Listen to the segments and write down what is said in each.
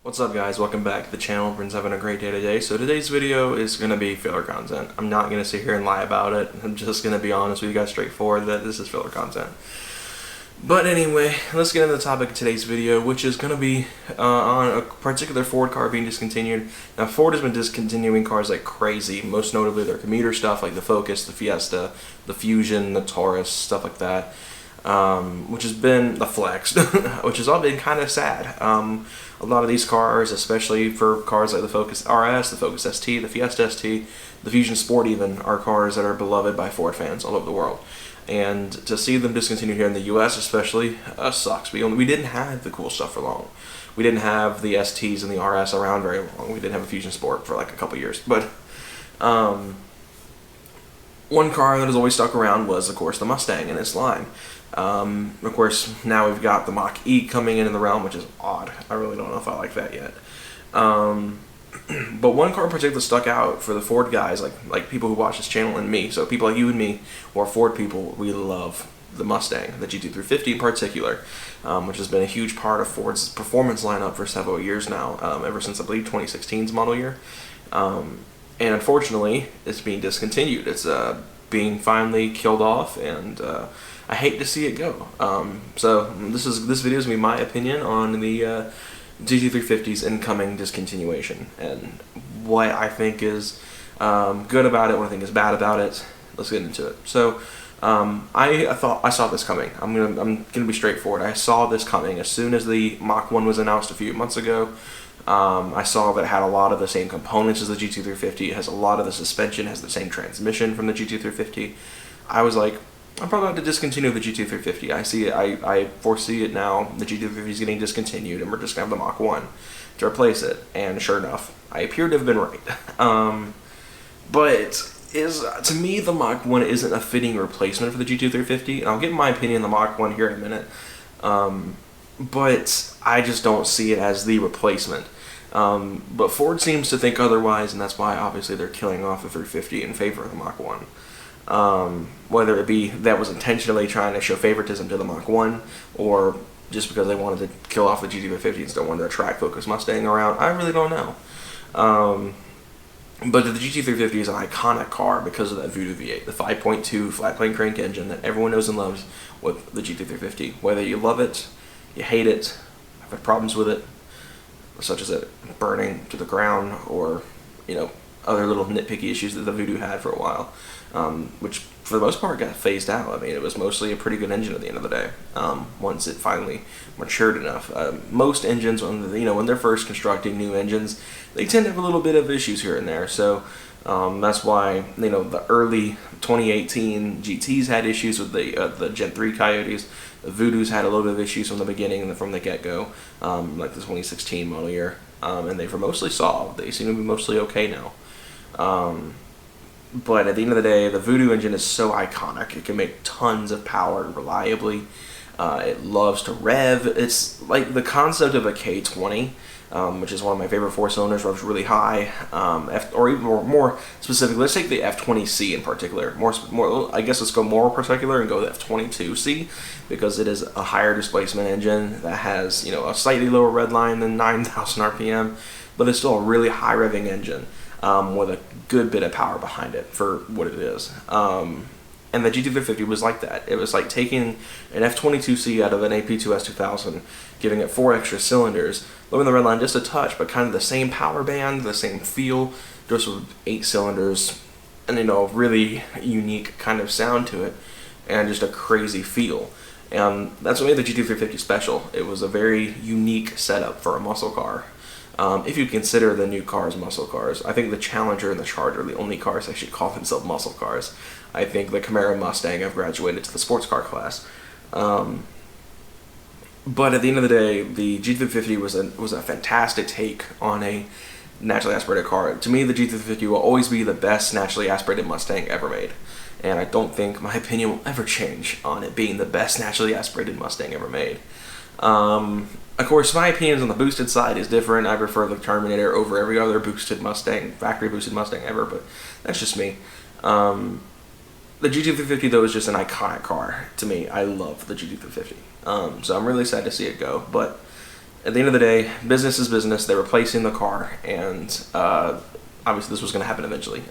What's up guys, welcome back to the channel. Everyone's having a great day today. So today's video is going to be filler content. I'm not going to sit here and lie about it. I'm just going to be honest with you guys straightforward that this is filler content. But anyway, let's get into the topic of today's video, which is going to be on a particular Ford car being discontinued. Now Ford has been discontinuing cars like crazy, most notably their commuter stuff like the Focus, the Fiesta, the Fusion, the Taurus, stuff like that. Which has been the Flex, which has all been kind of sad. A lot of these cars, especially for cars like the Focus RS, the Focus ST, the Fiesta ST, the Fusion Sport even, are cars that are beloved by Ford fans all over the world. And to see them discontinued here in the US especially, sucks. We didn't have the cool stuff for long. We didn't have the STs and the RS around very long. We didn't have a Fusion Sport for like a couple years. But one car that has always stuck around was, of course, the Mustang in its line. Of course, now we've got the Mach-E coming in the realm, which is odd. I really don't know if I like that yet. But one car in particular stuck out for the Ford guys, like people who watch this channel and me. So people like you and me, who are Ford people, we love the Mustang, the GT350 in particular, which has been a huge part of Ford's performance lineup for several years now, ever since I believe 2016's model year. And unfortunately, it's being discontinued. It's being finally killed off, and I hate to see it go. So this video is going to be my opinion on the GT350's incoming discontinuation and what I think is good about it, what I think is bad about it. Let's get into it. So I saw this coming. I'm gonna be straightforward. I saw this coming as soon as the Mach 1 was announced a few months ago. I saw that it had a lot of the same components as the GT350. It has a lot of the suspension, has the same transmission from the GT350. I was like, I'm probably about to discontinue the GT350. I see it. I foresee it now. The GT350 is getting discontinued, and we're just gonna have the Mach 1 to replace it. And sure enough, I appear to have been right. But to me, the Mach 1 isn't a fitting replacement for the GT350. And I'll give my opinion on the Mach 1 here in a minute. But I just don't see it as the replacement. But Ford seems to think otherwise, and that's why obviously they're killing off the 350 in favor of the Mach 1. Whether it be that was intentionally trying to show favoritism to the Mach 1, or just because they wanted to kill off the GT350 and still wanted to attract Focus Mustang around, I really don't know. But the GT350 is an iconic car because of that Voodoo V8, the 5.2 flat plane crank engine that everyone knows and loves with the GT350. Whether you love it, you hate it, have had problems with it, such as it burning to the ground, or other little nitpicky issues that the Voodoo had for a while, which for the most part got phased out. I mean, it was mostly a pretty good engine at the end of the day, once it finally matured enough. Most engines, when they're first constructing new engines, they tend to have a little bit of issues here and there. So that's why the early 2018 GTs had issues with the Gen 3 Coyotes. The Voodoos had a little bit of issues from the beginning and from the get-go, like the 2016 model year, and they were mostly solved. They seem to be mostly okay now. But at the end of the day, the Voodoo engine is so iconic. It can make tons of power reliably. It loves to rev. It's like the concept of a K20, which is one of my favorite four-cylinders, revs really high. Or even more specifically, let's take the F20C in particular. I guess let's go more particular and go the F22C, because it is a higher displacement engine that has a slightly lower red line than 9,000 RPM, but it's still a really high revving engine. With a good bit of power behind it for what it is. And the GT350 was like that. It was like taking an F22C out of an AP2S2000, giving it 4 extra cylinders, lowering the red line just a touch, but kind of the same power band, the same feel, just with 8 cylinders, and really unique kind of sound to it, and just a crazy feel. And that's what made the GT350 special. It was a very unique setup for a muscle car. If you consider the new cars muscle cars, I think the Challenger and the Charger are the only cars that should call themselves muscle cars. I think the Camaro and Mustang have graduated to the sports car class. But at the end of the day, the GT350 was a fantastic take on a naturally aspirated car. To me, the GT350 will always be the best naturally aspirated Mustang ever made. And I don't think my opinion will ever change on it being the best naturally aspirated Mustang ever made. Of course, my opinions on the boosted side is different. I prefer the Terminator over every other boosted Mustang, factory boosted Mustang ever, but that's just me. The GT350 though is just an iconic car to me. I love the GT350. So I'm really sad to see it go, but at the end of the day, business is business. They're replacing the car, and obviously this was going to happen eventually.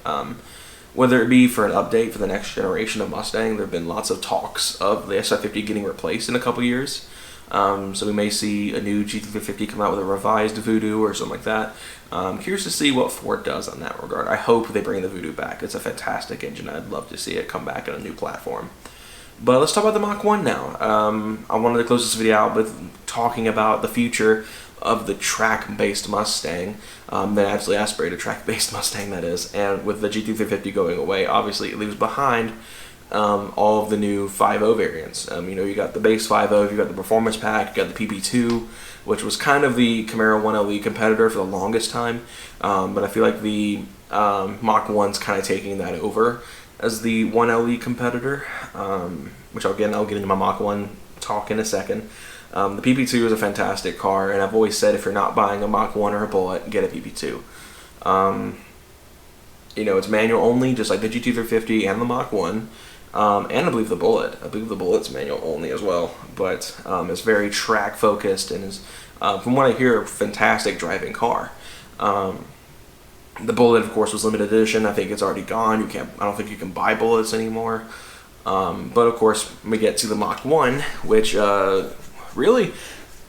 Whether it be for an update for the next generation of Mustang, there have been lots of talks of the S550 getting replaced in a couple years. So we may see a new GT350 come out with a revised Voodoo or something like that. I'm curious to see what Ford does on that regard. I hope they bring the Voodoo back. It's a fantastic engine. I'd love to see it come back on a new platform. But let's talk about the Mach 1 now. I wanted to close this video out with talking about the future of the track-based Mustang, the absolutely aspirated track-based Mustang, that is. And with the GT350 going away, obviously it leaves behind all of the new 5.0 variants. You got the base 5.0, you got the performance pack, you got the PP2, which was kind of the Camaro 1LE competitor for the longest time. But I feel like the Mach 1's kind of taking that over as the 1LE competitor, which I'll get into my Mach 1 talk in a second. The PP2 is a fantastic car, and I've always said if you're not buying a Mach 1 or a Bullet, get a PP2. It's manual only, just like the GT350 and the Mach 1, and I believe the Bullet. I believe the Bullet's manual only as well, but it's very track focused and is, from what I hear, a fantastic driving car. The Bullet, of course, was limited edition. I think it's already gone. I don't think you can buy Bullets anymore. But of course, we get to the Mach 1, which really,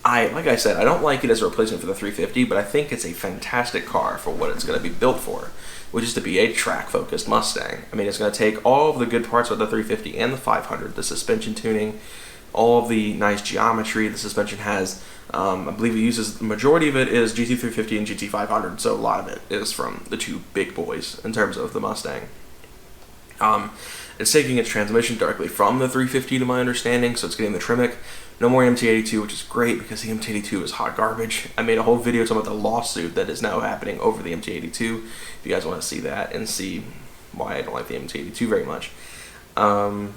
like I said, I don't like it as a replacement for the 350, but I think it's a fantastic car for what it's going to be built for, which is to be a track-focused Mustang. I mean, it's going to take all of the good parts of the 350 and the 500, the suspension tuning, all of the nice geometry the suspension has. I believe it uses, the majority of it is GT350 and GT500, so a lot of it is from the two big boys in terms of the Mustang. It's taking its transmission directly from the 350 to my understanding, so it's getting the Tremec. No more MT82, which is great because the MT82 is hot garbage. I made a whole video talking about the lawsuit that is now happening over the MT82. If you guys want to see that and see why I don't like the MT82 very much. The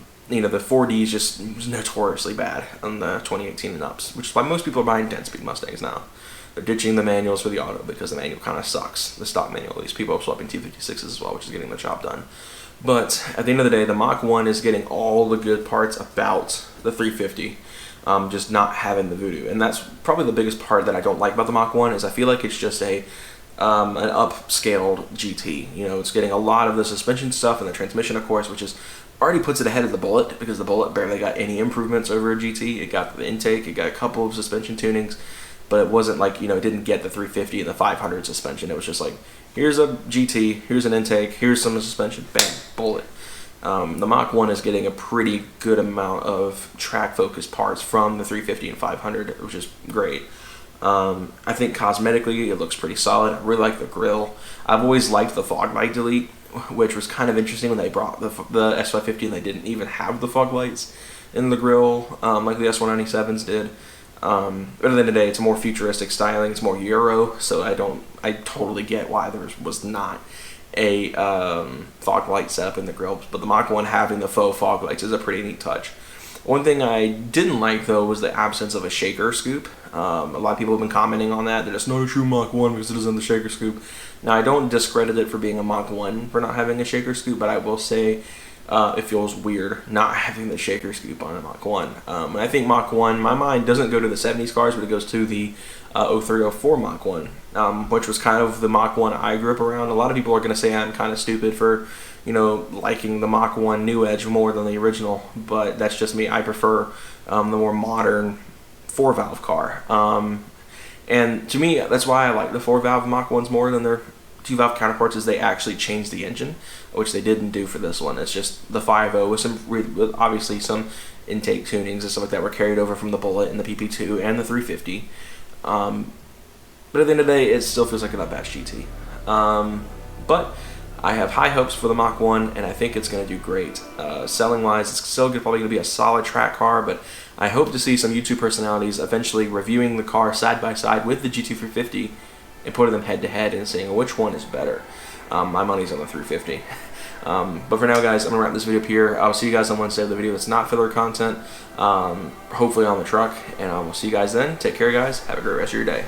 4D is just notoriously bad on the 2018 and ups, which is why most people are buying 10-speed Mustangs now. They're ditching the manuals for the auto because the manual kind of sucks. The stock manual, at least. People are swapping T56s as well, which is getting the job done. But at the end of the day, the Mach 1 is getting all the good parts about the 350, just not having the Voodoo. And that's probably the biggest part that I don't like about the Mach 1 is I feel like it's just an upscaled GT. It's getting a lot of the suspension stuff and the transmission, of course, which is already puts it ahead of the Bullet because the Bullet barely got any improvements over a GT. It got the intake, it got a couple of suspension tunings, but it wasn't like, it didn't get the 350 and the 500 suspension. It was just like, here's a GT, here's an intake, here's some suspension, bam, Bullet. The Mach 1 is getting a pretty good amount of track-focused parts from the 350 and 500, which is great. I think cosmetically it looks pretty solid. I really like the grille. I've always liked the fog light delete, which was kind of interesting when they brought the S550 and they didn't even have the fog lights in the grille like the S197s did. But at the end of the day, it's a more futuristic styling. It's more Euro, so I totally get why there was not a fog light setup in the grille. But the Mach 1 having the faux fog lights is a pretty neat touch. One thing I didn't like, though, was the absence of a shaker scoop. A lot of people have been commenting on that it's not a true Mach 1 because it doesn't have the shaker scoop. Now, I don't discredit it for being a Mach 1 for not having a shaker scoop, but I will say it feels weird not having the shaker scoop on a Mach 1. And I think Mach 1, my mind doesn't go to the 70s cars, but it goes to the 0304 Mach 1, which was kind of the Mach 1 I grew up around. A lot of people are going to say I'm kind of stupid for, liking the Mach 1 New Edge more than the original, but that's just me. I prefer the more modern 4-valve car. And to me, that's why I like the 4-valve Mach 1s more than their 2-valve counterparts, is they actually changed the engine, which they didn't do for this one. It's just the 5.0 with obviously some intake tunings and stuff like that were carried over from the Bullet and the PP2 and the 350. But at the end of the day, it still feels like an unbatched GT. But I have high hopes for the Mach 1, and I think it's going to do great. Selling-wise, it's still probably going to be a solid track car, but I hope to see some YouTube personalities eventually reviewing the car side by side with the GT350 and putting them head to head and saying which one is better. My money's on the 350. But for now, guys, I'm going to wrap this video up here. I'll see you guys on Wednesday with the video that's not filler content, hopefully on the truck, and I will see you guys then. Take care, guys. Have a great rest of your day.